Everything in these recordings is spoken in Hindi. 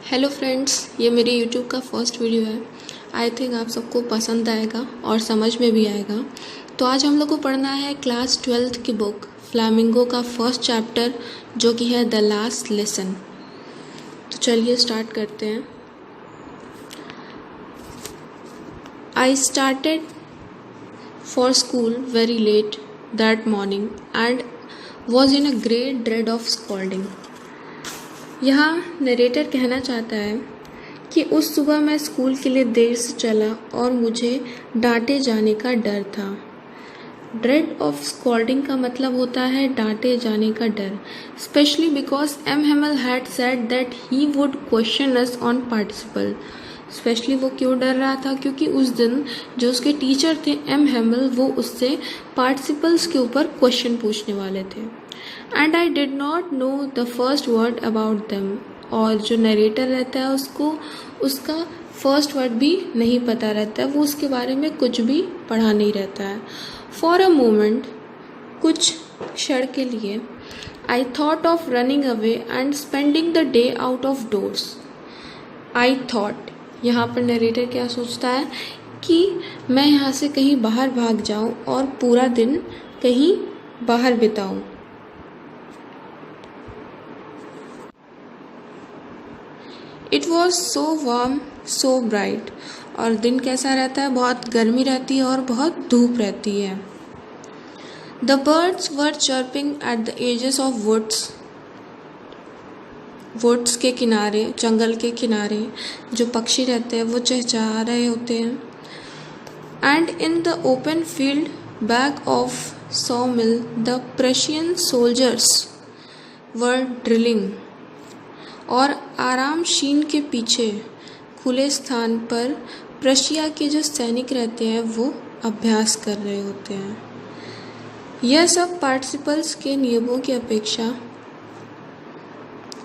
हेलो फ्रेंड्स, ये मेरी यूट्यूब का फर्स्ट वीडियो है। आई थिंक आप सबको पसंद आएगा और समझ में भी आएगा। तो आज हम लोग को पढ़ना है क्लास 12th की बुक फ्लामिंगो का फर्स्ट चैप्टर, जो कि है द लास्ट लेसन। तो चलिए स्टार्ट करते हैं। I started for school very let that morning and was in a great dread of scolding. यहाँ नरेटर कहना चाहता है कि उस सुबह मैं स्कूल के लिए देर से चला और मुझे डांटे जाने का डर था। ड्रेड ऑफ स्कॉल्डिंग का मतलब होता है डांटे जाने का डर, specially because M Hamel had said that he would question us on participle. Specially वो क्यों डर रहा था? क्योंकि उस दिन जो उसके टीचर थे एम हेमल, वो उससे पार्टिसिपल्स के ऊपर क्वेश्चन पूछने वाले थे। And I did not know the first word about them. और जो नरेटर रहता है उसको उसका फर्स्ट वर्ड भी नहीं पता रहता है, वो उसके बारे में कुछ भी पढ़ा नहीं रहता है। फॉर अ मोमेंट, कुछ क्षण के लिए, I thought of running away and spending the day out of doors. I thought, यहाँ पर नरेटर क्या सोचता है कि मैं यहाँ से कहीं बाहर भाग जाऊँ और पूरा दिन कहीं बाहर बिताऊँ। It was so warm so bright. और दिन कैसा रहता है? बहुत गर्मी रहती है और बहुत धूप रहती है। The birds were chirping at the edges of woods. Woods के किनारे, जंगल के किनारे जो पक्षी रहते हैं वो चहचहा रहे होते हैं। And in the open field back of saw mill the Prussian soldiers were drilling. और आराम शीन के पीछे खुले स्थान पर प्रशिया के जो सैनिक रहते हैं वो अभ्यास कर रहे होते हैं। यह सब पार्टिसिपल्स के नियमों की अपेक्षा,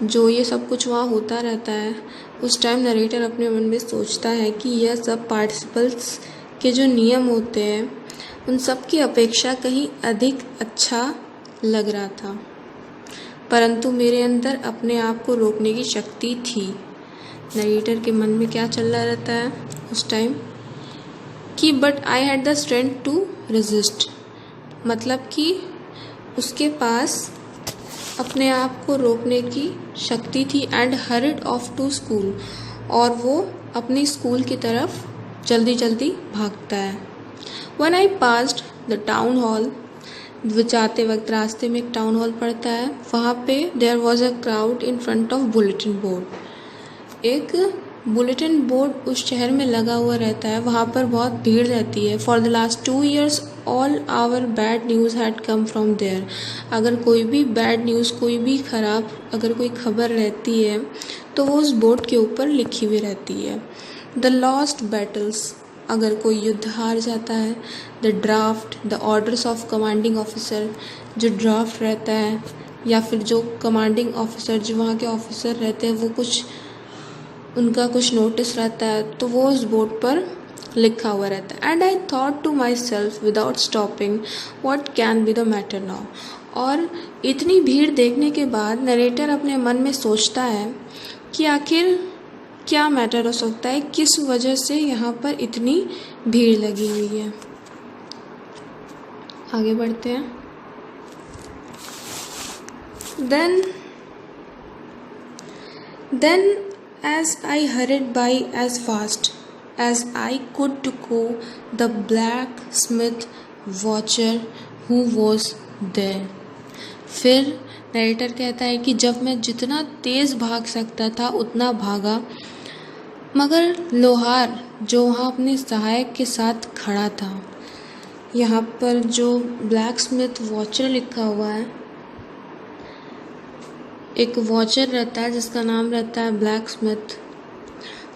जो ये सब कुछ वहाँ होता रहता है, उस टाइम नरेटर अपने मन में सोचता है कि यह सब पार्टिसिपल्स के जो नियम होते हैं उन सब की अपेक्षा कहीं अधिक अच्छा लग रहा था। परंतु मेरे अंदर अपने आप को रोकने की शक्ति थी। नरेटर के मन में क्या चल रहा रहता है उस टाइम कि but I had the strength to resist. मतलब कि उसके पास अपने आप को रोकने की शक्ति थी। And hurried off to school, और वो अपनी स्कूल की तरफ जल्दी जल्दी भागता है। When I passed the town hall, वो जाते वक्त रास्ते में एक टाउन हॉल पड़ता है, वहाँ पे there was a crowd in front of bulletin board. एक बुलेटिन बोर्ड उस शहर में लगा हुआ रहता है, वहाँ पर बहुत भीड़ रहती है। For the last 2 years all our bad news had come from there. अगर कोई भी बैड न्यूज़, कोई भी ख़राब अगर कोई खबर रहती है तो वो उस बोर्ड के ऊपर लिखी हुई रहती है। द लॉस्ट बैटल्स, अगर कोई युद्ध हार जाता है। The draft, the orders of commanding officer, जो ड्राफ्ट रहता है या फिर जो कमांडिंग ऑफिसर, जो वहाँ के ऑफिसर रहते हैं, वो कुछ उनका कुछ नोटिस रहता है तो वो उस बोर्ड पर लिखा हुआ रहता है। And I thought to myself without stopping what can be the matter now. और इतनी भीड़ देखने के बाद नरेटर अपने मन में सोचता है कि आखिर क्या मैटर हो सकता है, किस वजह से यहाँ पर इतनी भीड़ लगी हुई है। आगे बढ़ते हैं। Then as I hurried by as fast as I could to go, the blacksmith watcher who was there. फिर नरेटर कहता है कि जब मैं जितना तेज़ भाग सकता था उतना भागा, मगर लोहार जो वहाँ अपने सहायक के साथ खड़ा था। यहाँ पर जो ब्लैकस्मिथ वॉचर लिखा हुआ है, एक वॉचर रहता है जिसका नाम रहता है ब्लैकस्मिथ,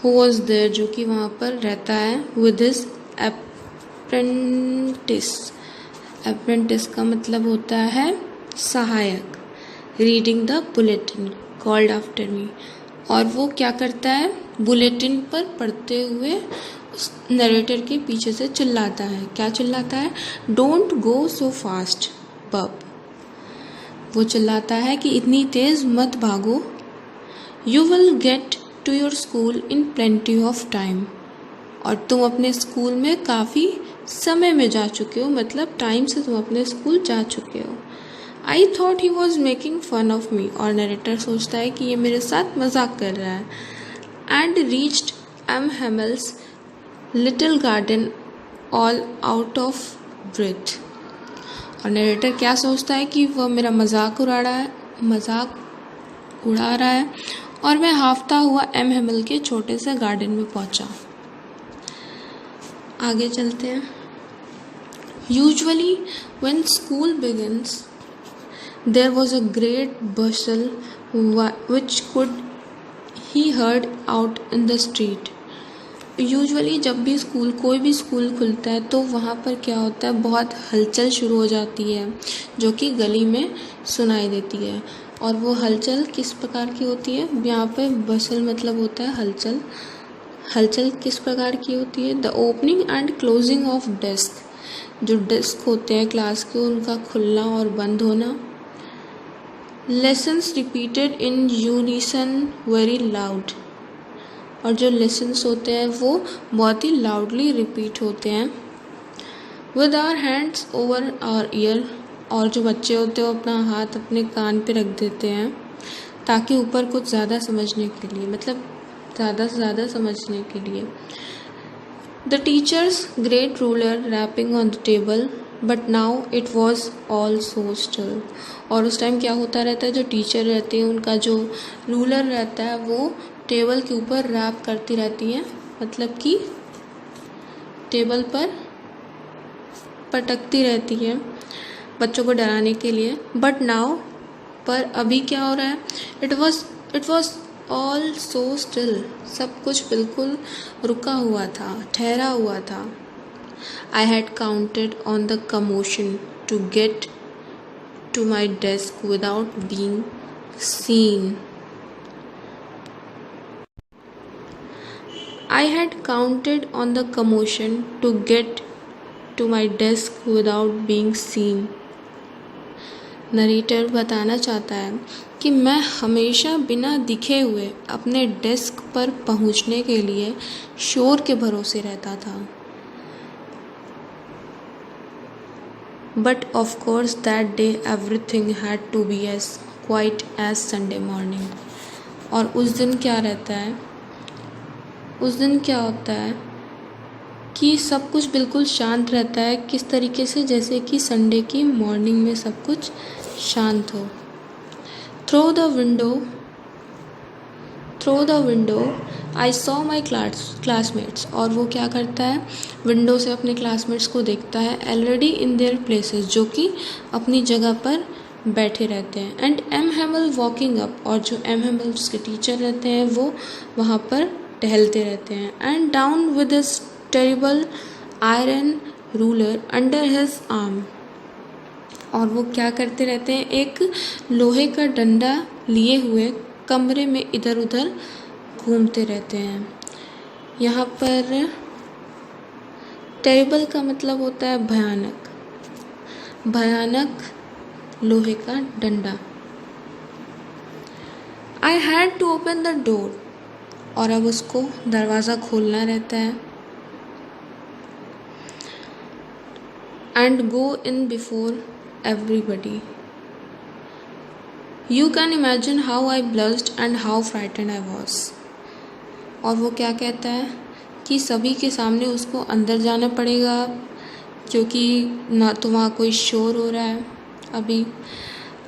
हु वॉज देयर, जो कि वहाँ पर रहता है विद हिज अप्रेंटिस। अप्रेंटिस का मतलब होता है सहायक। Reading the bulletin called after me, और वो क्या करता है, बुलेटिन पर पढ़ते हुए उस नरेटर के पीछे से चिल्लाता है। क्या चिल्लाता है? डोंट गो सो फास्ट बब। वो चिल्लाता है कि इतनी तेज़ मत भागो, you will get to your school in plenty of time, और तुम अपने स्कूल में काफ़ी समय में जा चुके हो, मतलब टाइम से तुम अपने स्कूल जा चुके हो। I thought he was making fun of me, और नरेटर सोचता है कि ये मेरे साथ मजाक कर रहा है। And reached M Hamel's little garden all out of breath, और नरेटर क्या सोचता है कि वह मेरा मजाक उड़ा रहा है, और मैं हाफता हुआ एम हेमल के छोटे से गार्डन में पहुंचा। आगे चलते हैं। Usually when school begins there was a great bustle which could he heard out in the street। Usually जब भी कोई भी स्कूल खुलता है तो वहाँ पर क्या होता है, बहुत हलचल शुरू हो जाती है जो कि गली में सुनाई देती है। और वो हलचल किस प्रकार की होती है, यहाँ पे बसल मतलब होता है हलचल। हलचल किस प्रकार की होती है, the opening and closing of desk, जो डेस्क होते हैं क्लास के उनका खुलना और बंद होना। Lessons repeated in unison very loud, और जो लेसन्स होते हैं वो बहुत ही लाउडली रिपीट होते हैं। With our hands over our ear, और जो बच्चे होते हैं वो अपना हाथ अपने कान पे रख देते हैं ताकि ऊपर कुछ ज़्यादा समझने के लिए, मतलब ज़्यादा से ज़्यादा समझने के लिए। The teacher's great ruler rapping on the table, but now it was all so still, और उस टाइम क्या होता रहता है, जो टीचर रहते हैं उनका जो रूलर रहता है वो टेबल के ऊपर रैप करती रहती है, मतलब कि टेबल पर पटकती रहती है बच्चों को डराने के लिए। बट नाउ, पर अभी क्या हो रहा है, it was all so still, सब कुछ बिल्कुल रुका हुआ था, ठहरा हुआ था। I had counted on the commotion to get to my desk without being seen. I had counted on the commotion to get to my desk without being seen। Narrator बताना चाहता है कि मैं हमेशा बिना दिखे हुए अपने डेस्क पर पहुंचने के लिए शोर के भरोसे रहता था। But of course that day everything had to be as quiet as Sunday morning। और उस दिन क्या रहता है, उस दिन क्या होता है कि सब कुछ बिल्कुल शांत रहता है, किस तरीके से, जैसे कि संडे की मॉर्निंग में सब कुछ शांत हो। Through the window I saw my classmates, और वो क्या करता है, विंडो से अपने क्लासमेट्स को देखता है, ऑलरेडी इन देयर प्लेसेस, जो कि अपनी जगह पर बैठे रहते हैं। And M Hemal walking up, और जो एम हेमल जिसके टीचर रहते हैं वो वहाँ पर टहलते रहते हैं। And down with his terrible iron ruler under his arm, और वो क्या करते रहते हैं, एक लोहे का डंडा लिए हुए कमरे में इधर उधर घूमते रहते हैं। यहाँ पर टेरिबल का मतलब होता है भयानक, भयानक लोहे का डंडा। I had to open the door, और अब उसको दरवाज़ा खोलना रहता है। And go in before everybody. You can imagine how I blushed and how frightened I was. और वो क्या कहता है कि सभी के सामने उसको अंदर जाना पड़ेगा क्योंकि ना तो वहाँ कोई शोर हो रहा है। अभी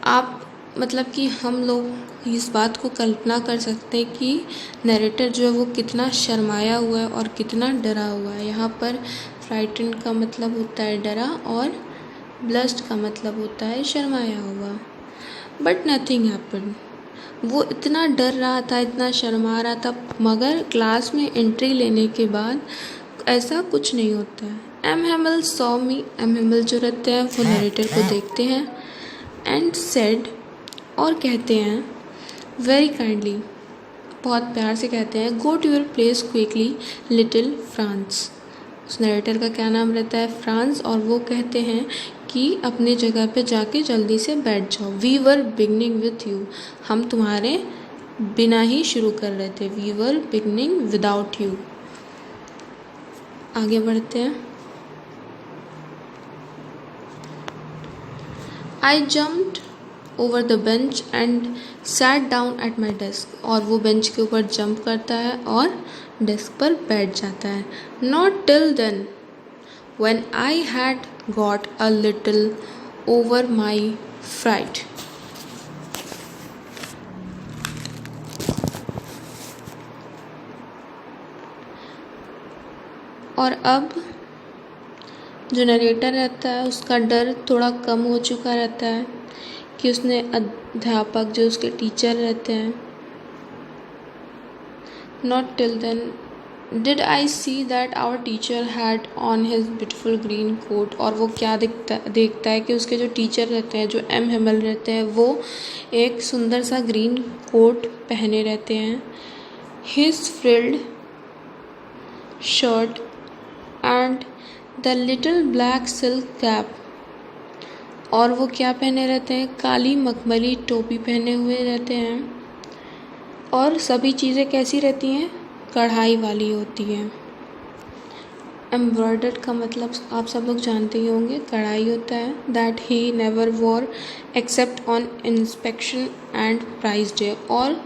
आप मतलब कि हम लोग इस बात को कल्पना कर सकते हैं कि नरेटर जो है वो कितना शर्माया हुआ है और कितना डरा हुआ है। यहाँ पर फ्राइटेंड का मतलब होता है डरा और ब्लस्ड का मतलब होता है शर्माया हुआ। But nothing happened. वो इतना डर रहा था, इतना शर्मा रहा था, मगर क्लास में एंट्री लेने के बाद ऐसा कुछ नहीं होता है। M Hamel saw me. M Hamel जो रहते हैं वो नरेटर को देखते हैं एंड सेड, और कहते हैं वेरी काइंडली, बहुत प्यार से कहते हैं, go to your place quickly little Franz. उस नरेटर का क्या नाम रहता है? फ्रांस। और वो कहते हैं कि अपने जगह पे जाके जल्दी से बैठ जाओ। We were beginning with you. हम तुम्हारे बिना ही शुरू कर रहे थे। We were beginning without you. आगे बढ़ते हैं। I jumped over the bench and sat down at my desk. और वो बेंच के ऊपर जंप करता है और डेस्क पर बैठ जाता है। Not till then when I had got a little over my fright. और अब जो नरेटर रहता है उसका डर थोड़ा कम हो चुका रहता है कि उसने अध्यापक जो उसके टीचर रहते हैं, not till then did I see that our teacher had on his beautiful green coat. और वो क्या देखता है कि उसके जो टीचर रहते हैं, जो एम हिमल रहते हैं, वो एक सुंदर सा ग्रीन कोट पहने रहते हैं। his frilled shirt and the little black silk cap. और वो क्या पहने रहते हैं, काली मखमली टोपी पहने हुए रहते हैं। और सभी चीज़ें कैसी रहती हैं, कढ़ाई वाली होती है। एम्ब्रॉयडर्ड का मतलब आप सब लोग जानते ही होंगे, कढ़ाई होता है। That he never wore except on inspection and prize day. और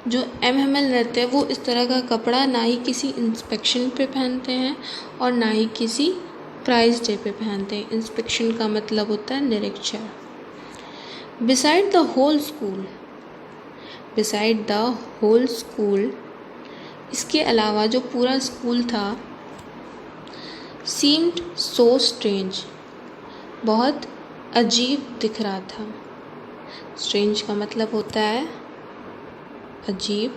जो एम रहते हैं वो इस तरह का कपड़ा ना ही किसी इंस्पेक्शन पे पहनते हैं और ना ही किसी प्राइज डे पे पहनते हैं। इंस्पेक्शन का मतलब होता है निरीक्षण। बिसाइड द होल स्कूल, इसके अलावा जो पूरा स्कूल था, seemed so strange, बहुत अजीब दिख रहा था। strange का मतलब होता है अजीब,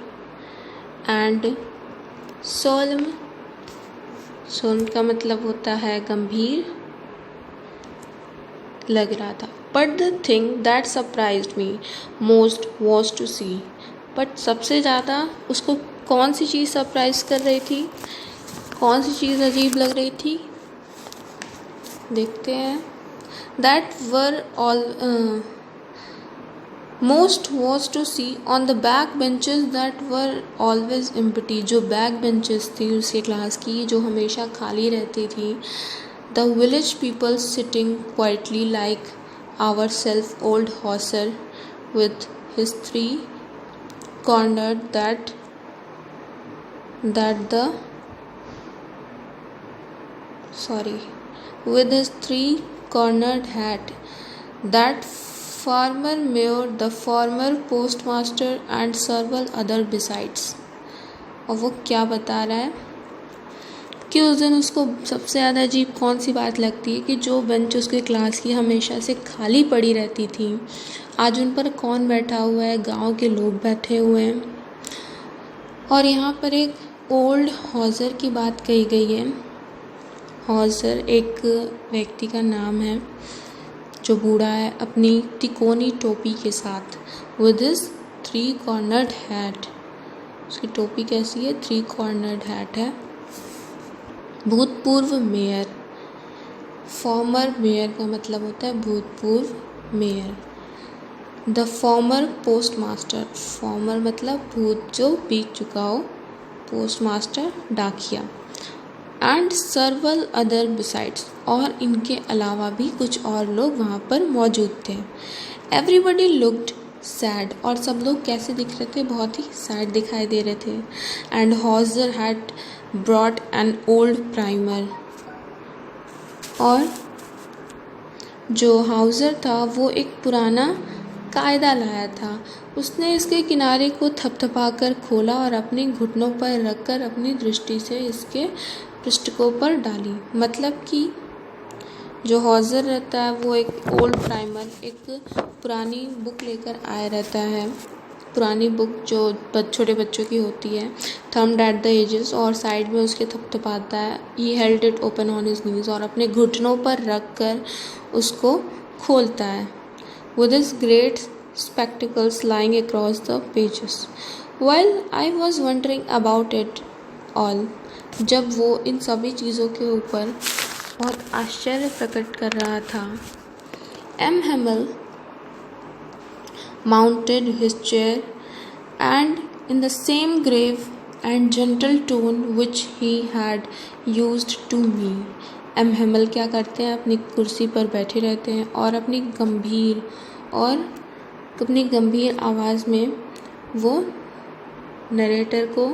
and solemn का मतलब होता है गंभीर लग रहा था। But the thing that surprised me most was to see, but सबसे ज़्यादा उसको कौन सी चीज़ सरप्राइज कर रही थी, कौन सी चीज़ अजीब लग रही थी, देखते हैं। That were almost was to see on the back benches that were always empty. जो बैक बेंचेस थी उसके क्लास की, जो हमेशा खाली रहती थी। The village people sitting quietly like ourself old Hauser with his three corner with his three-cornered hat, that former mayor, the former postmaster and several other besides. और वो क्या बता रहा है कि उस दिन उसको सबसे ज़्यादा अजीब कौन सी बात लगती है कि जो बेंच उसके क्लास की हमेशा से खाली पड़ी रहती थी, आज उन पर कौन बैठा हुआ है, गांव के लोग बैठे हुए हैं। और यहाँ पर एक ओल्ड हॉजर की बात कही गई है। हॉजर एक व्यक्ति का नाम है जो बूढ़ा है, अपनी तिकोनी टोपी के साथ। With his three cornered hat, उसकी टोपी कैसी है, थ्री कॉर्नर्ड हैट है। भूतपूर्व मेयर, फॉर्मर मेयर का मतलब होता है भूतपूर्व mayor. The former post master, farmer मतलब भूत जो बीत चुका हो, पोस्ट मास्टर डाकिया। एंड सर्वल अदर बिसाइड्स, और इनके अलावा भी कुछ और लोग वहाँ पर मौजूद थे। एवरीबडी लुक्ड सैड, और सब लोग कैसे दिख रहे थे, बहुत ही सैड दिखाई दे रहे थे। And Hauser had brought an old primer, और जो हाउजर था वो एक पुराना कायदा लाया था। उसने इसके किनारे को थपथपाकर खोला और अपने घुटनों पर रखकर अपनी दृष्टि से इसके पृष्ठों पर डाली। मतलब कि जो हॉजर रहता है वो एक ओल्ड प्राइमर, एक पुरानी बुक लेकर आया रहता है। पुरानी बुक जो छोटे बच्चों की होती है, थम्ड एट द एजेस, और साइड में उसके थपथपाता है। He held it open on his knees, और अपने घुटनों पर रख कर उसको खोलता है। with his great spectacles lying across the pages. While I was wondering about it all, जब वो इन सभी चीज़ों के ऊपर बहुत आश्चर्य प्रकट कर रहा था, M. Hamel mounted his chair and in the same grave and gentle tone which he had used to me. M Hamel क्या करते हैं, अपनी कुर्सी पर बैठे रहते हैं और अपनी गंभीर आवाज़ में वो नरेटर को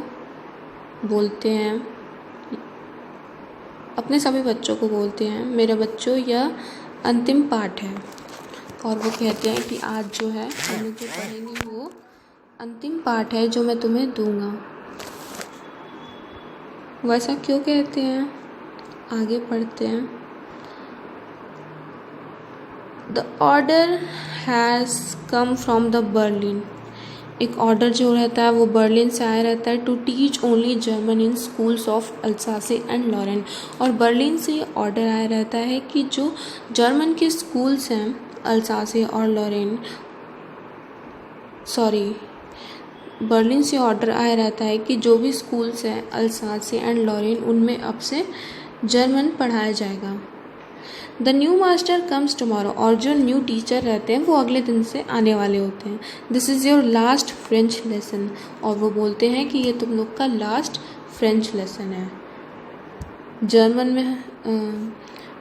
बोलते हैं, अपने सभी बच्चों को बोलते हैं, मेरे बच्चों यह अंतिम पाठ है। और वो कहते हैं कि आज जो है हम लोग जो पढ़ेंगे वो अंतिम पाठ है जो मैं तुम्हें दूंगा। वैसा क्यों कहते हैं, आगे पढ़ते हैं। The order has come from the Berlin. एक ऑर्डर जो रहता है वो बर्लिन से आया रहता है, to teach only German in schools of Alsace and Lorraine. और बर्लिन से ये ऑर्डर आया रहता है कि जो जर्मन के स्कूल्स हैं अल्सासे और लॉरेन, बर्लिन से ऑर्डर आया रहता है कि जो भी स्कूल्स हैं अल्सासे एंड लॉरेन उनमें अब से जर्मन पढ़ाया जाएगा। The new master comes tomorrow. और जो न्यू टीचर रहते हैं वो अगले दिन से आने वाले होते हैं। This is your last French lesson. और वो बोलते हैं कि ये तुम लोग का लास्ट फ्रेंच लेसन है।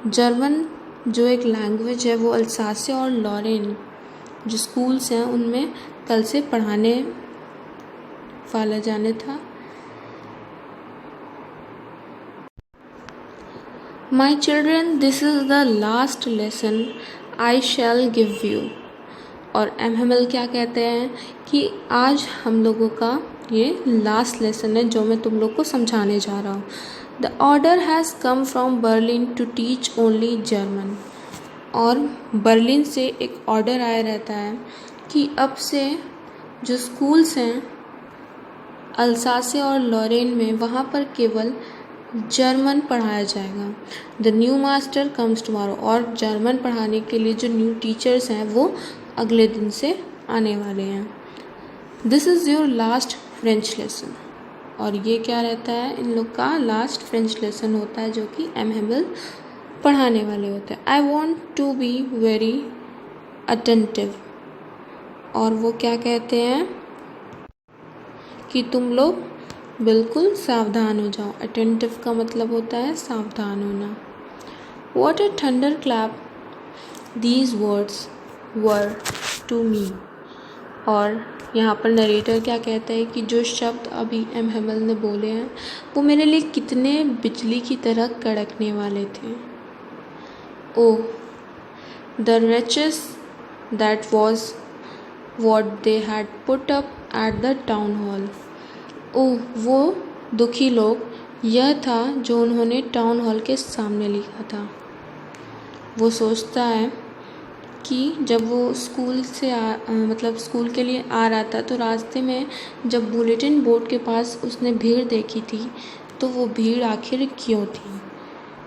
जर्मन जो एक लैंग्वेज है वो अल्सासे और लॉरेन जो स्कूल्स हैं उनमें कल से पढ़ाने वाला जाने था। My children, this is the last lesson I shall give you. और एम हेमल क्या कहते हैं कि आज हम लोगों का ये लास्ट लेसन है जो मैं तुम लोग को समझाने जा रहा हूँ। The order has come from Berlin to teach only German. और बर्लिन से एक ऑर्डर आया रहता है कि अब से जो स्कूल्स हैं अल्सासे और लॉरेन में वहाँ पर केवल जर्मन पढ़ाया जाएगा। The new master comes tomorrow. और जर्मन पढ़ाने के लिए जो न्यू टीचर्स हैं वो अगले दिन से आने वाले हैं। This is your last French lesson. और ये क्या रहता है, इन लोग का लास्ट फ्रेंच लेसन होता है जो कि एम हेमल पढ़ाने वाले होते हैं। I want to be very attentive. और वो क्या कहते हैं कि तुम लोग बिल्कुल सावधान हो जाओ। अटेंटिव का मतलब होता है सावधान होना। What a thunderclap these words were to me. और यहाँ पर नरेटर क्या कहता है कि जो शब्द अभी एम हेमल ने बोले हैं वो मेरे लिए कितने बिजली की तरह कड़कने वाले थे। ओह the wretches that was what they had put up at the town hall। ओह वो दुखी लोग, यह था जो उन्होंने टाउन हॉल के सामने लिखा था। वो सोचता है कि जब वो स्कूल से स्कूल के लिए आ रहा था तो रास्ते में जब बुलेटिन बोर्ड के पास उसने भीड़ देखी थी तो वो भीड़ आखिर क्यों थी।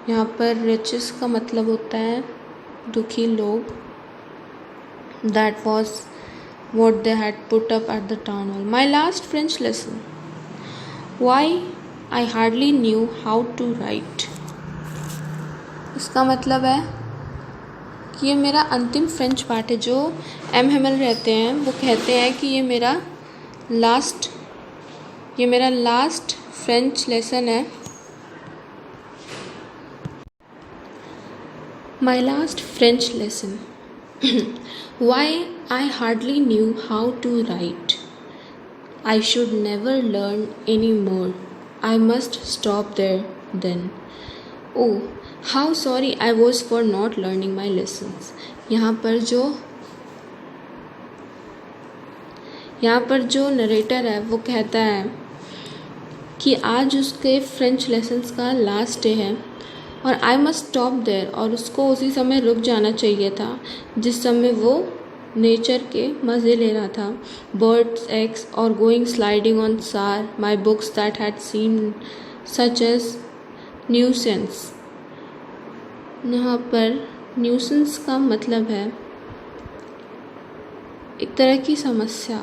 यहाँ पर रिचेस का मतलब होता है दुखी लोग। That was what they had put up at the town hall। My last French lesson। Why I hardly knew how to write। इसका मतलब है कि ये मेरा अंतिम फ्रेंच पाठ है। जो एम हेमल रहते हैं वो कहते हैं कि ये मेरा लास्ट फ्रेंच लेसन है। My last French lesson। Why I hardly knew how to write। I should never learn any more। I must stop there then। Oh, how sorry I was for not learning my lessons। यहाँ पर जो नरेटर है वो कहता है कि आज उसके फ्रेंच लेसन्स का लास्ट डे है और आई मस्ट स्टॉप देयर, और उसको उसी समय रुक जाना चाहिए था जिस समय वो नेचर के मज़े ले रहा था। बर्ड्स एग्स और going sliding on Saar my books that had seen such a nuisance. यहाँ पर न्यूसेंस का मतलब है एक तरह की समस्या।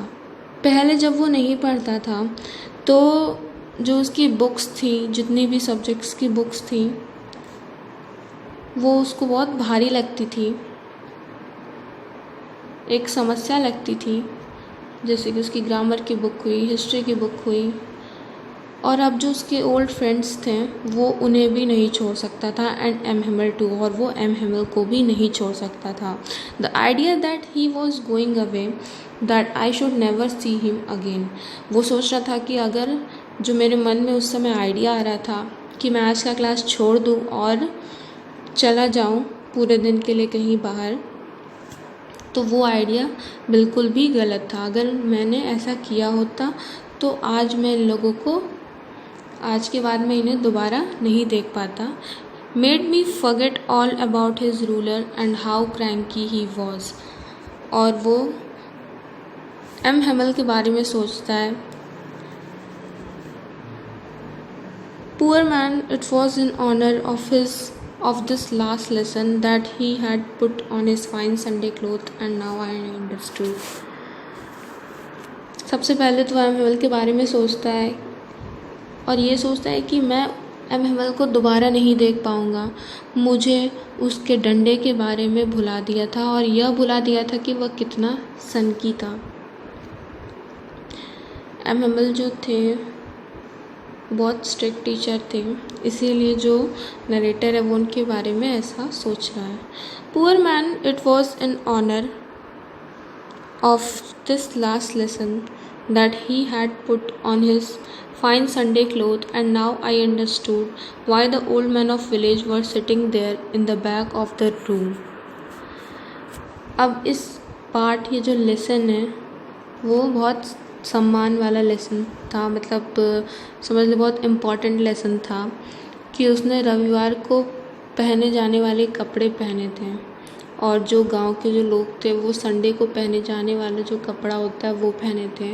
पहले जब वो नहीं पढ़ता था तो जो उसकी बुक्स थी, जितनी भी सब्जेक्ट्स की बुक्स थी, वो उसको बहुत भारी लगती थी, एक समस्या लगती थी। जैसे कि उसकी ग्रामर की बुक हुई, हिस्ट्री की बुक हुई, और अब जो उसके ओल्ड फ्रेंड्स थे वो उन्हें भी नहीं छोड़ सकता था, एंड एम हेमल टू, और वो एम हेमल को भी नहीं छोड़ सकता था. The idea that he was going away, that I should never see him again. वो सोच रहा था कि अगर जो मेरे मन में उस समय आइडिया आ रहा था कि मैं आज का क्लास छोड़ दूँ और चला जाऊँ पूरे दिन के लिए कहीं बाहर, तो वो आइडिया बिल्कुल भी गलत था. अगर मैंने ऐसा किया होता तो आज मैं इन लोगों को, आज के बाद मैं इन्हें दोबारा नहीं देख पाता. Made me forget all about his ruler and how cranky he was. और वो एम हेमल के बारे में सोचता है. Poor man, it was in honor of this last lesson that he had put on his fine Sunday clothes, and now I understood. सबसे पहले तो एम हेमल के बारे में सोचता है और ये सोचता है कि मैं एम हेमल को दोबारा नहीं देख पाऊँगा. मुझे उसके डंडे के बारे में भुला दिया था और यह भुला दिया था कि वह कितना सनकी था. एम हेमल जो थे बहुत स्ट्रिक्ट टीचर थे, इसीलिए जो नरेटर है वो उनके बारे में ऐसा सोच रहा है. Poor man, it was in honour of this last lesson that he had put on his fine Sunday cloth, and now I understood why the old man of village were sitting there in the back of the room. अब इस पार्ट, ये जो लेसन है वो बहुत सम्मान वाला लेसन था, मतलब समझ लो बहुत इम्पॉर्टेंट लेसन था कि उसने रविवार को पहने जाने वाले कपड़े पहने थे और जो गांव के जो लोग थे वो संडे को पहने जाने वाला जो कपड़ा होता है वो पहने थे.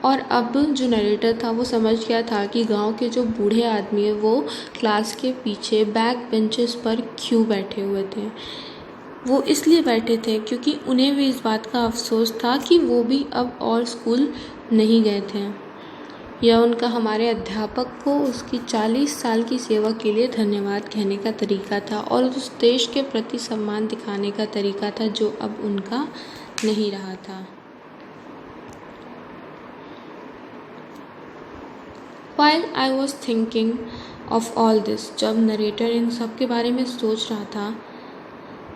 और अब जो नरेटर था वो समझ गया था कि गांव के जो बूढ़े आदमी है वो क्लास के पीछे बैक बेंचेस पर क्यों बैठे हुए थे. वो इसलिए बैठे थे क्योंकि उन्हें भी इस बात का अफसोस था कि वो भी अब और स्कूल नहीं गए थे. यह उनका हमारे अध्यापक को उसकी 40 साल की सेवा के लिए धन्यवाद कहने का तरीका था और उस देश के प्रति सम्मान दिखाने का तरीका था जो अब उनका नहीं रहा था. While I was thinking of all this, जब नरेटर इन सब के बारे में सोच रहा था,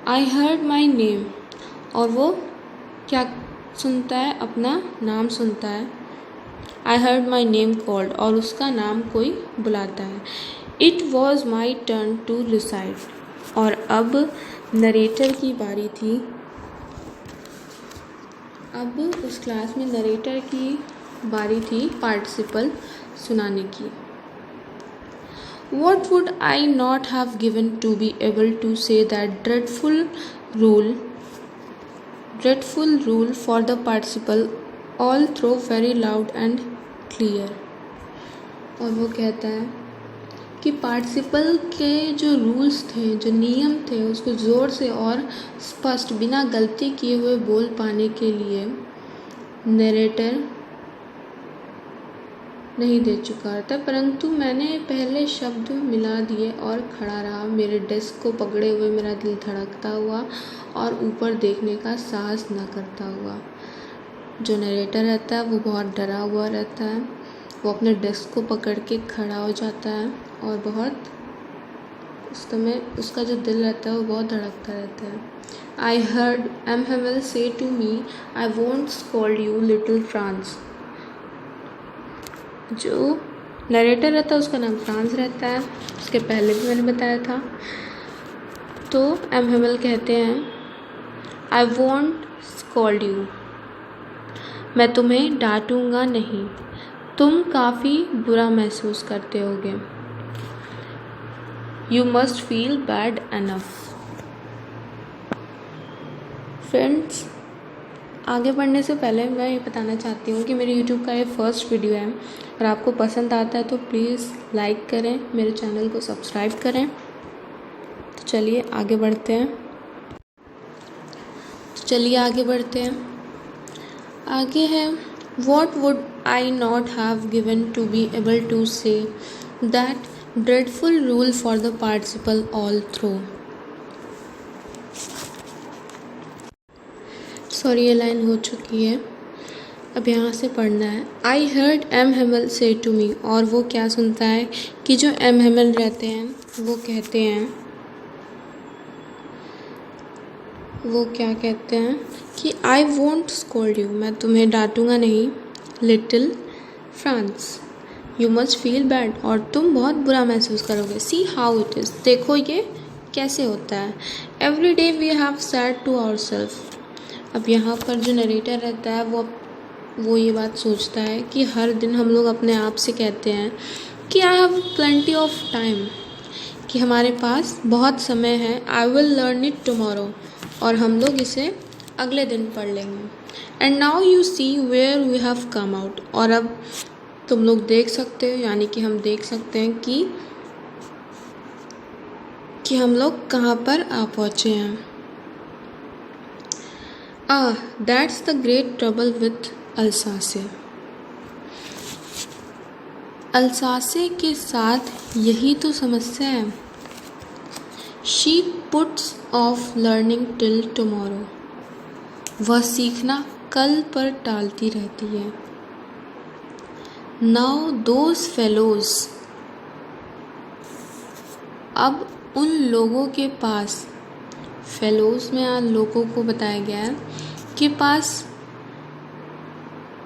I heard my name, और वो क्या सुनता है, अपना नाम सुनता है. I heard my name called, और उसका नाम कोई बुलाता है. It was my turn to recite, और अब नरेटर की बारी थी. अब उस क्लास में नरेटर की बारी थी पार्टिसिपल सुनाने की. What would I not have given to be able to say that dreadful rule for the participle all through very loud and clear. और वो कहता है कि पार्टिसिपल के जो रूल्स थे, जो नियम थे, उसको ज़ोर से और स्पष्ट बिना गलती किए हुए बोल पाने के लिए नरेटर नहीं दे चुका था, परंतु मैंने पहले शब्द मिला दिए और खड़ा रहा, मेरे डेस्क को पकड़े हुए, मेरा दिल धड़कता हुआ और ऊपर देखने का साहस न करता हुआ. जो नरेटर रहता है वो बहुत डरा हुआ रहता है. वो अपने डेस्क को पकड़ के खड़ा हो जाता है और बहुत उस समय उसका जो दिल रहता है वो बहुत धड़कता रहता है. I heard M. Hamel say to me, I won't scold you, little Franz. जो नरेटर रहता है उसका नाम फ्रांस रहता है, उसके पहले भी मैंने बताया था. तो एम हेमल कहते हैं, आई वॉन्ट स्कॉल्ड यू, मैं तुम्हें डांटूंगा नहीं, तुम काफ़ी बुरा महसूस करते होगे. You must feel bad enough. Friends, आगे बढ़ने से पहले मैं ये बताना चाहती हूँ कि मेरे YouTube का ये फर्स्ट वीडियो है और आपको पसंद आता है तो प्लीज़ लाइक करें, मेरे चैनल को सब्सक्राइब करें. तो चलिए आगे बढ़ते हैं. आगे है, What would I not have given to be able to say that dreadful rule for the participle all through. Sorry, ये लाइन हो चुकी है. अब यहाँ से पढ़ना है। आई हर्ड एम हेमल से टू मी, और वो क्या सुनता है कि जो एम हेमल रहते हैं वो कहते हैं, वो क्या कहते हैं कि आई वोंट स्कोल्ड यू, मैं तुम्हें डांटूंगा नहीं, little France, you must feel bad, और तुम बहुत बुरा महसूस करोगे, सी हाउ इट इज़, देखो ये कैसे होता है, every day we have said to ourself. अब यहाँ पर जो नरेटर रहता है वो ये बात सोचता है कि हर दिन हम लोग अपने आप से कहते हैं कि I have plenty of time, कि हमारे पास बहुत समय है, I will learn it tomorrow, और हम लोग इसे अगले दिन पढ़ लेंगे। And now you see where we have come out, और अब तुम लोग देख सकते हो, यानी कि हम देख सकते हैं कि हम लोग कहाँ पर आ पहुँचे हैं। That's the great trouble with Alsace, Alsace के साथ यही तो समस्या है। She puts off learning till tomorrow, वह सीखना कल पर टालती रहती है। नाउ दोज फेलोज, अब उन लोगों के पास, फेलोज में आज लोगों को बताया गया है कि पास,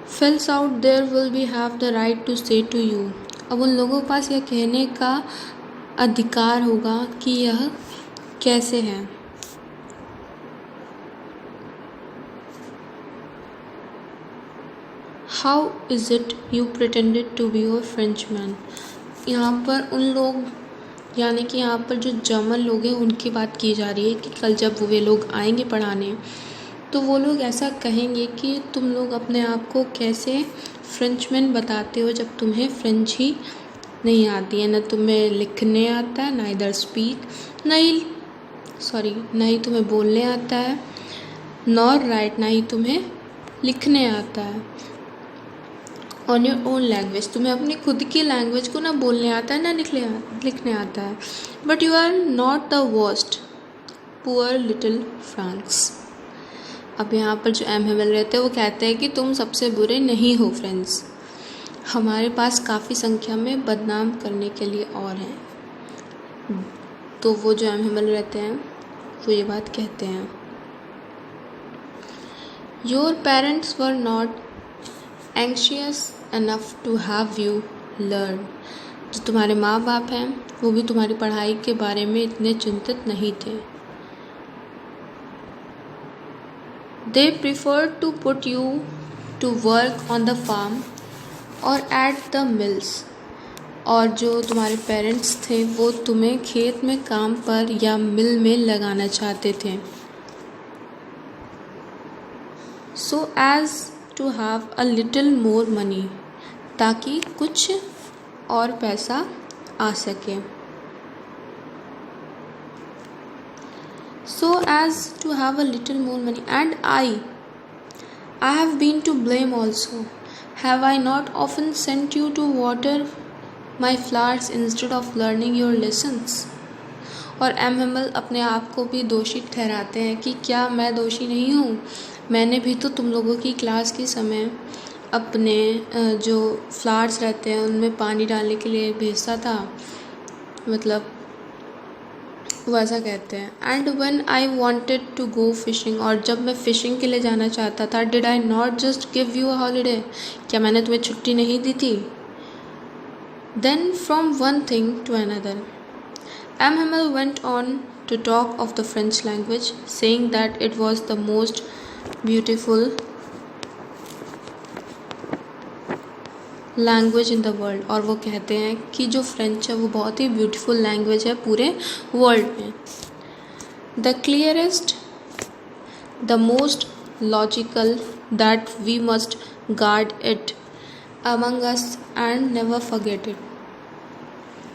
fellows out there will be have the right to say to you, अब उन लोगों के पास यह कहने का अधिकार होगा कि यह कैसे है। How is it you pretended to be your Frenchman, यहाँ पर उन लोग, यानी कि यहाँ पर जो जर्मन लोग हैं उनकी बात की जा रही है कि कल जब वे लोग आएंगे पढ़ाने तो वो लोग ऐसा कहेंगे कि तुम लोग अपने आप को कैसे फ्रेंचमैन बताते हो जब तुम्हें फ्रेंच ही नहीं आती है, न तुम्हें लिखने आता है, ना इधर स्पीक, ना ही तुम्हें बोलने आता है, नॉर राइट, ना ही तुम्हें लिखने आता है, ऑन योर ओन लैंग्वेज, तुम्हें अपनी खुद की लैंग्वेज को ना बोलने आता है ना लिखने आता है, but you are not the worst, poor little Franz. अब यहाँ पर जो एम हेमल रहते हैं वो कहते हैं कि तुम सबसे बुरे नहीं हो फ्रेंड्स, हमारे पास काफ़ी संख्या में बदनाम करने के लिए और हैं। तो वो जो एम हेमल रहते हैं वो ये बात कहते हैं, your parents were not anxious enough to have you learn, जो तुम्हारे माँ बाप हैं वो भी तुम्हारी पढ़ाई के बारे में इतने चिंतित नहीं थे। They preferred to put you to work on the farm or at the mills, और जो तुम्हारे पेरेंट्स थे वो तुम्हें खेत में काम पर या मिल में लगाना चाहते थे। So as to have a little more money, ताकि कुछ और पैसा आ सके। So as to have a little more money, and I have been to blame also. Have I not often sent you to water my flowers instead of learning your lessons? और एम हेमल अपने आप को भी दोषी ठहराते हैं कि क्या मैं दोषी नहीं हूँ, मैंने भी तो तुम लोगों की क्लास के समय अपने जो फ्लावर्स रहते हैं उनमें पानी डालने के लिए भेजता था, मतलब वैसा कहते हैं। And when I wanted to go fishing, और जब मैं फ़िशिंग के लिए जाना चाहता था, did I not just give you a holiday, क्या मैंने तुम्हें छुट्टी नहीं दी थी। Then from one thing to another, M Hamel went on to talk of the French language, saying that it was the most beautiful language in the world, और वो कहते हैं कि जो फ्रेंच है वो बहुत ही ब्यूटीफुल लैंग्वेज है पूरे वर्ल्ड में। The clearest, the most logical, that we must guard it among us and never forget it,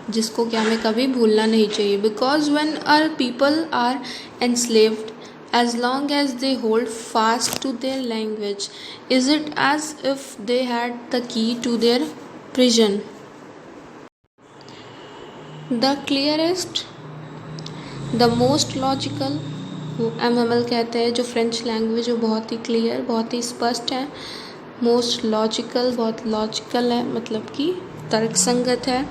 जिसको कि हमें कभी भूलना नहीं चाहिए। Because when our people are enslaved, as long as they hold fast to their language, is it as if they had the key to their prison? The clearest, the most logical, वो एम कहते हैं जो फ्रेंच लैंग्वेज वो बहुत ही क्लियर, बहुत ही स्पष्ट है, मोस्ट लॉजिकल, बहुत लॉजिकल है, मतलब कि तर्कसंगत है।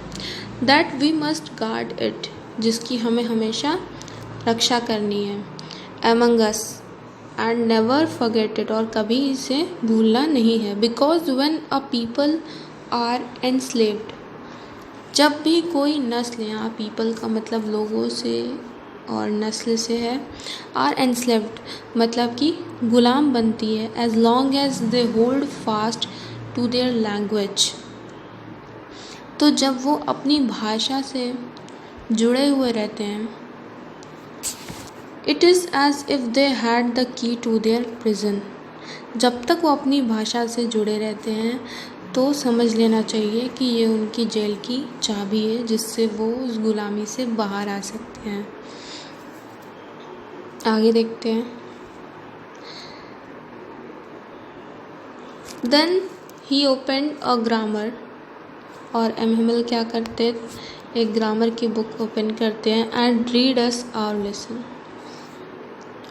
That we must guard it, जिसकी हमें हमेशा रक्षा करनी है। Among us and never forget it, और कभी इसे भूलना नहीं है। Because when a people are enslaved, जब भी कोई नस्ल, यहाँ पीपल का मतलब लोगों से और नस्ल से है, आर एनस्लेव्ड मतलब कि गुलाम बनती है, as long as they hold fast to their language, तो जब वो अपनी भाषा से जुड़े हुए रहते हैं, it is as if they had the key to their prison, जब तक वो अपनी भाषा से जुड़े रहते हैं तो समझ लेना चाहिए कि ये उनकी जेल की चाबी है, जिससे वो उस गुलामी से बाहर आ सकते हैं। आगे देखते हैं। Then he opened a grammar, और एम क्या करते, एक ग्रामर की बुक ओपन करते हैं, and read us our lesson,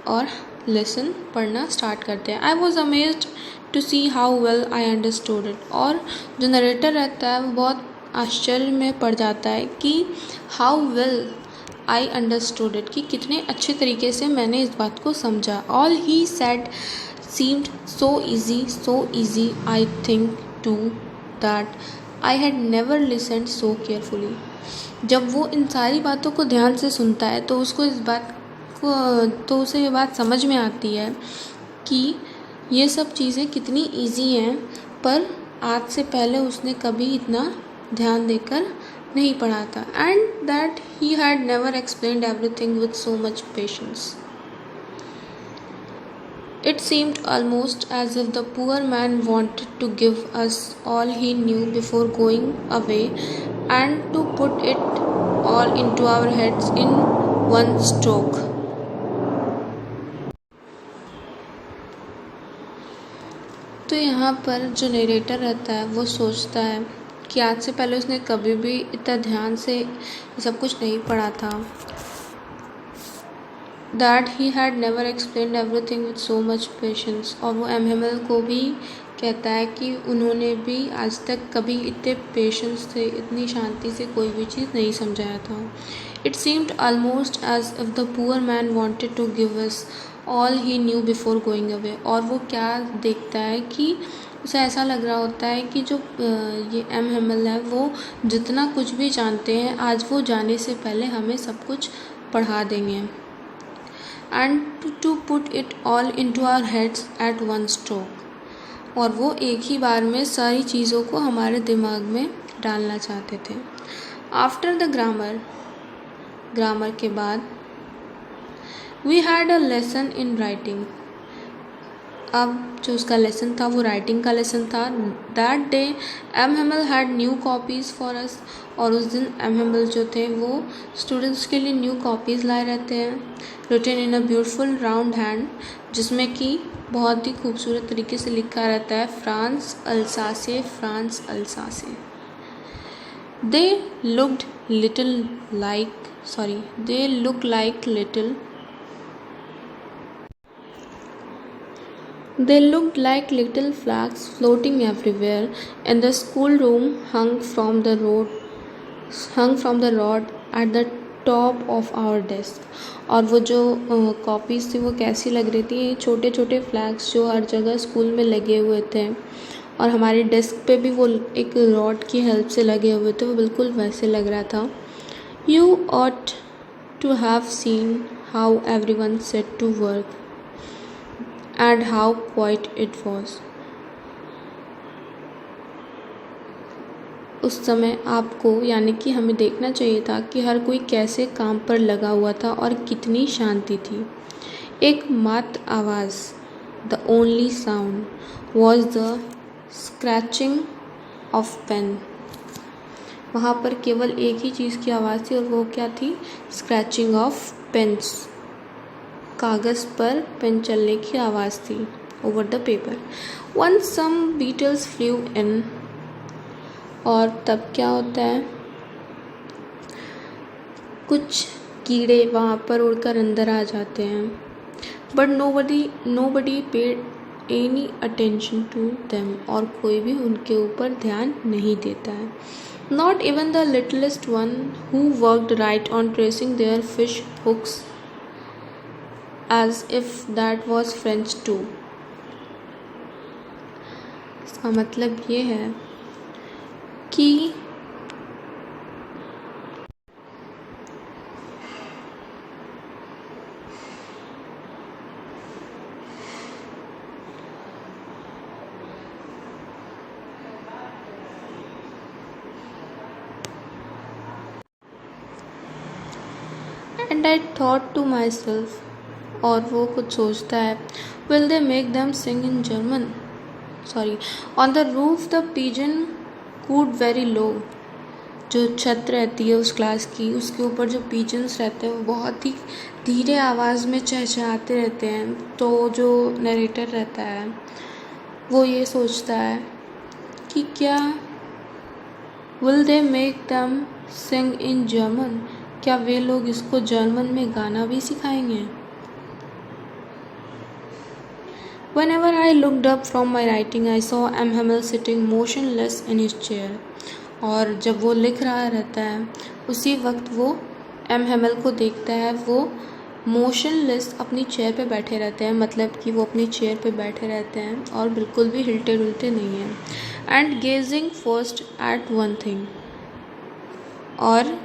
और लेसन पढ़ना स्टार्ट करते हैं। I was amazed to see how well I understood it, और जो नरेटर रहता है वो बहुत आश्चर्य में पड़ जाता है कि how well I understood it, कि कितने अच्छे तरीके से मैंने इस बात को समझा। All he said seemed so easy I think to that I had never listened so carefully. जब वो इन सारी बातों को ध्यान से सुनता है तो उसको इस बात को, तो उसे ये बात समझ में आती है कि ये सब चीज़ें कितनी इजी हैं, पर आज से पहले उसने कभी इतना ध्यान देकर नहीं पढ़ा था। And that he had never explained everything with so much patience. It seemed almost as if the poor man wanted to give us all he knew before going away, and to put it all into our heads in one stroke. तो यहाँ पर जो नरेटर रहता है वो सोचता है कि आज से पहले उसने कभी भी इतना ध्यान से सब कुछ नहीं पढ़ा था। That he had never explained everything with so much patience, और वो एम को भी कहता है कि उन्होंने भी आज तक कभी इतने पेशेंस से, इतनी शांति से कोई भी चीज़ नहीं समझाया था। It seemed almost as if the poor man wanted to give us all he knew before going away, और वो क्या देखता है कि उसे ऐसा लग रहा होता है कि जो ये एम है वो जितना कुछ भी जानते हैं, आज वो जाने से पहले हमें सब कुछ पढ़ा देंगे। And to put it all into our heads at one stroke, और वो एक ही बार में सारी चीज़ों को हमारे दिमाग में डालना चाहते थे। आफ्टर द ग्रामर के बाद we had a lesson in writing, अब जो उसका लेसन था वो राइटिंग का लेसन था। That day M had new copies for us, और उस दिन एम जो थे वो स्टूडेंट्स के लिए न्यू कॉपीज़ लाए रहते हैं, written in a beautiful round hand, जिसमें कि बहुत ही खूबसूरत तरीके से लिखा रहता है France Alsace, France Alsace. They looked like little They looked like little flags floating everywhere, and the schoolroom hung from the rod at the top of our desk. और वो जो कॉपीज़ थी वो कैसी लग रही थी, छोटे छोटे फ्लैग्स जो हर जगह स्कूल में लगे हुए थे, और हमारे डेस्क पे भी वो एक रॉड की हेल्प से लगे हुए थे, वो बिल्कुल वैसे लग रहा था। You ought to have seen how everyone set to work and how quiet it was. उस समय आपको, यानी कि हमें देखना चाहिए था कि हर कोई कैसे काम पर लगा हुआ था और कितनी शांति थी। एक मात्र आवाज़, the only sound was the scratching of pen. वहाँ पर केवल एक ही चीज़ की आवाज़ थी, और वो क्या थी? स्क्रैचिंग ऑफ पेन्स, कागज़ पर पेन चलने की आवाज़ थी, over the paper. Once some beetles flew in, और तब क्या होता है, कुछ कीड़े वहाँ पर उड़कर अंदर आ जाते हैं। But nobody paid any attention to them, और कोई भी उनके ऊपर ध्यान नहीं देता है. Not even the littlest one who worked right on tracing their fish hooks as if that was French too. इसका मतलब ये है कि And I thought to myself, और वो कुछ सोचता है, will they make them sing in German? Sorry. On the roof the pigeon cooed very low. जो छत रहती है उस क्लास की, उसके ऊपर जो पिजन्स रहते हैं वो बहुत ही धीरे आवाज़ में चहचहाते रहते हैं. तो जो नरेटर रहता है वो ये सोचता है कि क्या will they make them sing in German? क्या वे लोग इसको जर्मन में गाना भी सिखाएंगे? Whenever I looked up from my writing, I saw M. Hamel sitting motionless in his chair. और जब वो लिख रहा रहता है उसी वक्त वो M. Hamel को देखता है, वो मोशनलेस अपनी चेयर पे बैठे रहते हैं, मतलब कि वो अपनी चेयर पे बैठे रहते हैं और बिल्कुल भी हिलते डुलते नहीं हैं. And gazing first at one thing, और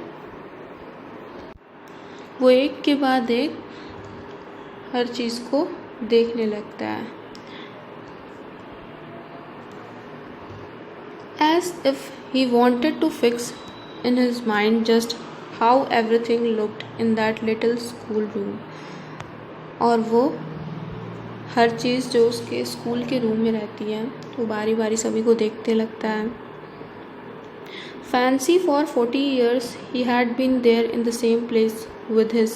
वो एक के बाद एक हर चीज़ को देखने लगता है. As if he wanted to fix in his mind just how everything looked in that little school room. और वो हर चीज़ जो उसके स्कूल के रूम में रहती है वो बारी बारी सभी को देखते लगता है. Fancy for 40 years he had been there in the same place with his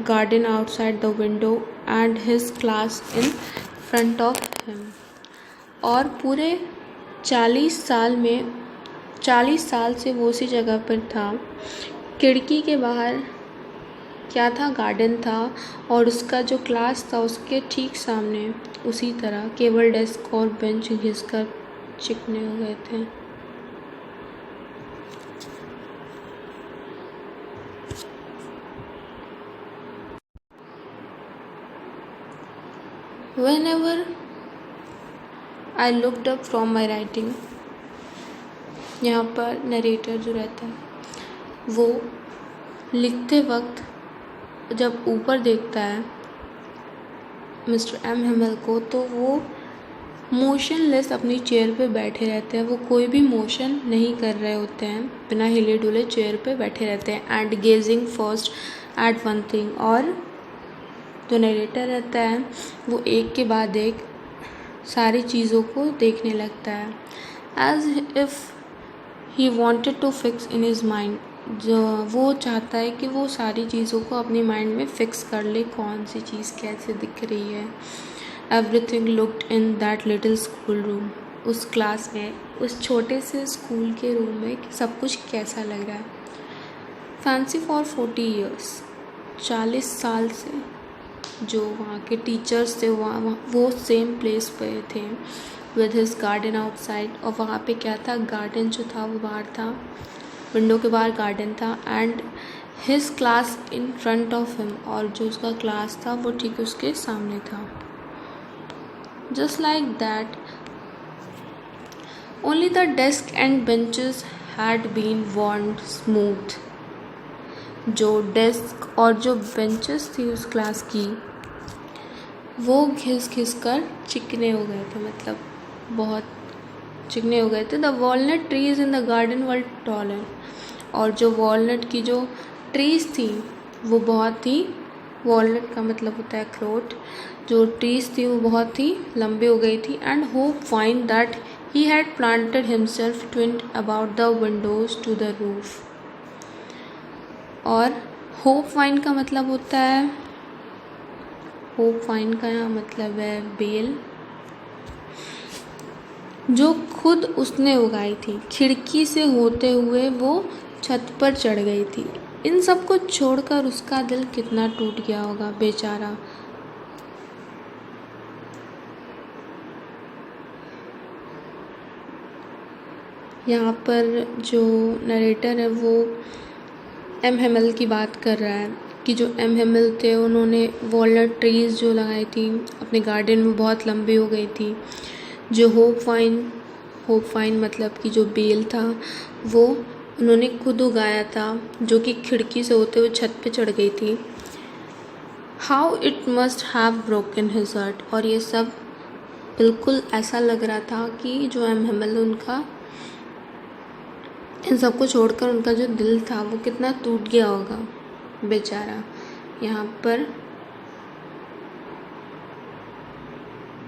garden outside the window and his class in front of him. और पूरे 40 साल से वो उसी जगह पर था. खिड़की के बाहर क्या था, गार्डन था, और उसका जो क्लास था उसके ठीक सामने उसी तरह केवल डेस्क और बेंच घिसकर चिकने हो गए थे. Whenever I looked up from my writing, यहाँ पर नरेटर जो रहता है वो लिखते वक्त जब ऊपर देखता है मिस्टर एम हेमल को, तो वो मोशनलेस अपनी चेयर पे बैठे रहते हैं. वो कोई भी मोशन नहीं कर रहे होते हैं, बिना हिले डुले चेयर पे बैठे रहते हैं. And gazing first at one thing, और जो नरेटर रहता है वो एक के बाद एक सारी चीज़ों को देखने लगता है. As if he wanted to fix in his mind, जो वो चाहता है कि वो सारी चीज़ों को अपनी माइंड में फ़िक्स कर ले, कौन सी चीज़ कैसे दिख रही है. Everything looked in that little school room, उस क्लास में, उस छोटे से स्कूल के रूम में सब कुछ कैसा लग रहा है. फैंसी फॉर 40 years, 40 साल से जो वहाँ के टीचर्स थे वो सेम प्लेस पे थे विद हिज गार्डन आउटसाइड. और वहाँ पे क्या था, गार्डन जो था वो बाहर था, विंडो के बाहर गार्डन था. And his class in front of him, और जो उसका क्लास था वो ठीक उसके सामने था. Just like that only the desk and benches had been worn smooth. जो डेस्क और जो बेंचेस थी उस क्लास की वो घिस कर चिकने हो गए थे, मतलब बहुत चिकने हो गए थे. The walnut trees in the garden were taller, और जो वॉलनट की जो ट्रीज थी वो बहुत ही, वॉलनट का मतलब होता है अखरोट, जो ट्रीज थी वो बहुत ही लंबी हो गई थी. एंड होप फाइंड that he had planted himself twined about the windows to the roof. और होप फाइंड का मतलब होता है, होप फाइंड का मतलब है बेल, जो खुद उसने उगाई थी. खिड़की से होते हुए वो छत पर चढ़ गई थी. इन सब को छोड़कर उसका दिल कितना टूट गया होगा बेचारा. यहाँ पर जो नरेटर है वो एम हेमल की बात कर रहा है कि जो एम हेमल थे उन्होंने वॉलनट ट्रीज़ जो लगाई थी अपने गार्डन में, बहुत लंबी हो गई थी। जो होप फाइन मतलब कि जो बेल था वो उन्होंने खुद उगाया था, जो कि खिड़की से होते हुए छत पे चढ़ गई थी। How it must have broken his heart, और ये सब बिल्कुल ऐसा लग रहा था कि जो एम हेमल उनका इन सबको छोड़कर उनका जो दिल था वो कितना टूट गया होगा बेचारा। यहाँ पर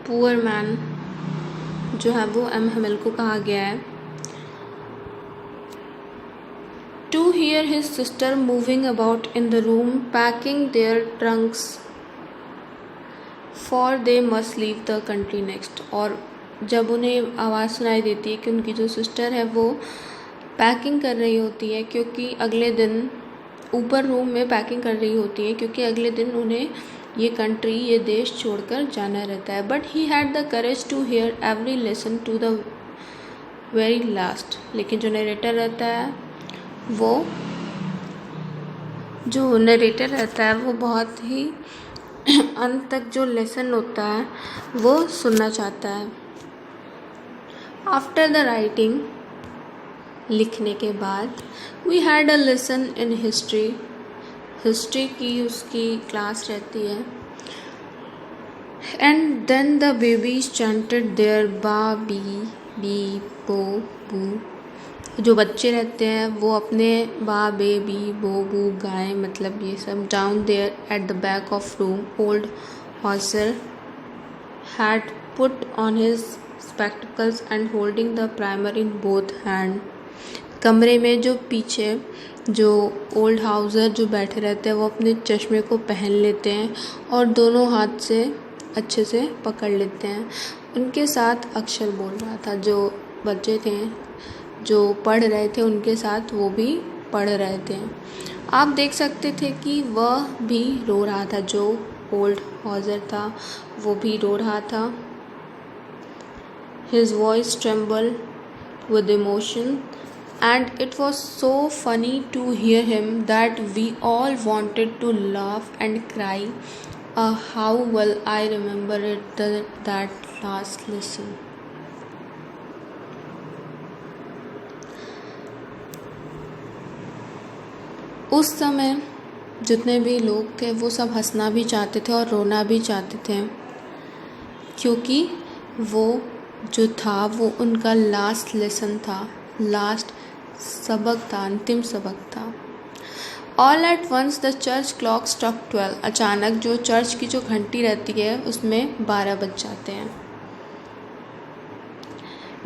पुअर मैन जो है वो एम हेमल को कहा गया है। To hear his sister moving about in the room packing their trunks for they must leave the country next, और जब उन्हें आवाज़ सुनाई देती है कि उनकी जो सिस्टर है वो पैकिंग कर रही होती है, क्योंकि अगले दिन ऊपर रूम में पैकिंग कर रही होती है क्योंकि अगले दिन उन्हें ये कंट्री, ये देश छोड़कर जाना रहता है। But he had the courage to hear every lesson to the very last, लेकिन जो नरेटर रहता है वो बहुत ही अंत तक जो लेसन होता है वो सुनना चाहता है। आफ्टर द राइटिंग, लिखने के बाद, we had a lesson in history की उसकी क्लास रहती है। And then the babies chanted their ba be bi bo bu, जो बच्चे रहते हैं वो अपने बा बे बी बो बू गाएं, मतलब ये सब। Down there at the back of room old Hauser had put on his spectacles and holding the primer in both hand, कमरे में जो पीछे जो ओल्ड हाउसर जो बैठे रहते हैं वो अपने चश्मे को पहन लेते हैं और दोनों हाथ से अच्छे से पकड़ लेते हैं। उनके साथ अक्षर बोल रहा था, जो बच्चे थे जो पढ़ रहे थे उनके साथ वो भी पढ़ रहे थे। आप देख सकते थे कि वह भी रो रहा था, जो ओल्ड हाउसर था वो भी रो रहा था। His voice trembled with emotion, and it was so funny to hear him that we all wanted to laugh and cry. How well I remember it, that last lesson. उस समय जितने भी लोग थे वो सब हंसना भी चाहते थे और रोना भी चाहते थे, क्योंकि वो जो था वो उनका लास्ट लेसन था, लास्ट सबक था, अंतिम सबक था। All at once the church clock struck 12, अचानक जो चर्च की जो घंटी रहती है उसमें 12 बज जाते हैं।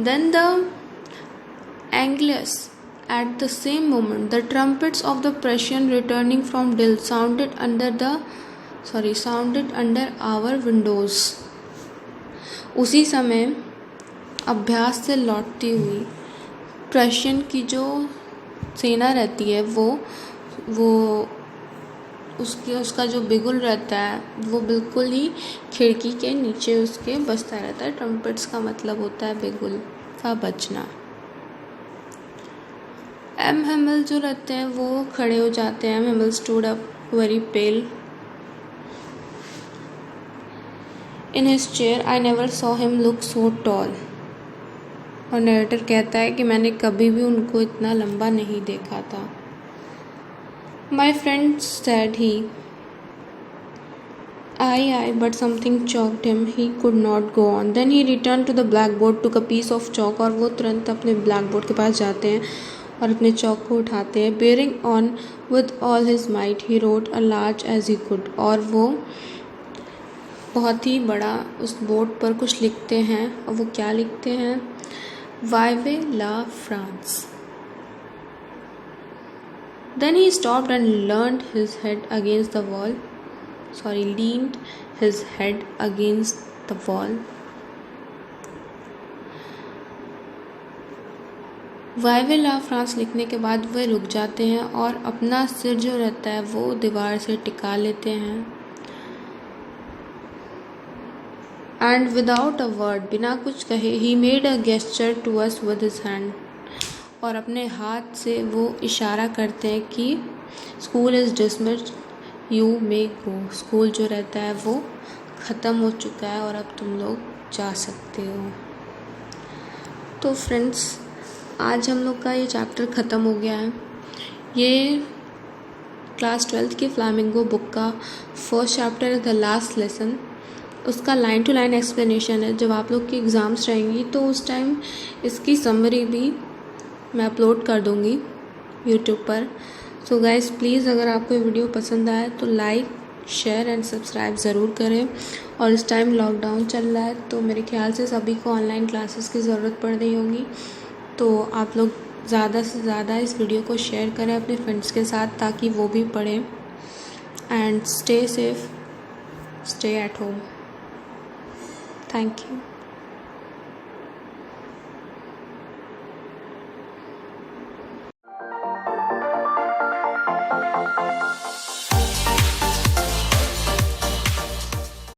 Then the Angelus at the same moment the trumpets of the Prussian returning from drill sounded under our windows. उसी समय अभ्यास से लौटती हुई प्रशियन की जो सेना रहती है वो उसका जो बिगुल रहता है वो बिल्कुल ही खिड़की के नीचे उसके बजता रहता है। ट्रम्पेट्स का मतलब होता है बिगुल का बजना। एम हेमल जो रहते हैं वो खड़े हो जाते हैं। M Hamel stood up very pale in his chair, I never saw him look so tall. और नरेटर कहता है कि मैंने कभी भी उनको इतना लंबा नहीं देखा था। My friend said he I but something choked him, he could not go on. Then he return to the blackboard to a piece of chalk, और वो तुरंत अपने ब्लैक बोर्ड के पास जाते हैं और अपने चॉक को उठाते हैं। Bearing on with all his might he wrote a large as he could, और वो बहुत ही बड़ा उस बोर्ड पर कुछ लिखते हैं। और वो क्या लिखते हैं? Vive la France. Then he stopped and leaned his head against the wall. Vive la France लिखने के बाद वे रुक जाते हैं और अपना सिर जो रहता है वो दीवार से टिका लेते हैं। And without a word, बिना कुछ कहे, he made a gesture to us with his hand. और अपने हाथ से वो इशारा करते हैं कि school is dismissed, you may go. School जो रहता है वो ख़त्म हो चुका है और अब तुम लोग जा सकते हो। तो फ्रेंड्स, आज हम लोग का ये चैप्टर ख़त्म हो गया है। ये क्लास 12th की फ्लामिंगो बुक का फर्स्ट चैप्टर है, द लास्ट लेसन। उसका लाइन टू लाइन एक्सप्लेनेशन है। जब आप लोग की एग्ज़ाम्स रहेंगी तो उस टाइम इसकी समरी भी मैं अपलोड कर दूँगी यूट्यूब पर। सो गाइस, प्लीज़ अगर आपको ये वीडियो पसंद आए तो लाइक, शेयर एंड सब्सक्राइब ज़रूर करें। और इस टाइम लॉकडाउन चल रहा है तो मेरे ख्याल से सभी को ऑनलाइन क्लासेस की ज़रूरत पड़ रही होगी, तो आप लोग ज़्यादा से ज़्यादा इस वीडियो को शेयर करें अपने फ्रेंड्स के साथ ताकि वो भी पढ़ें। And stay safe, stay at home. Thank you.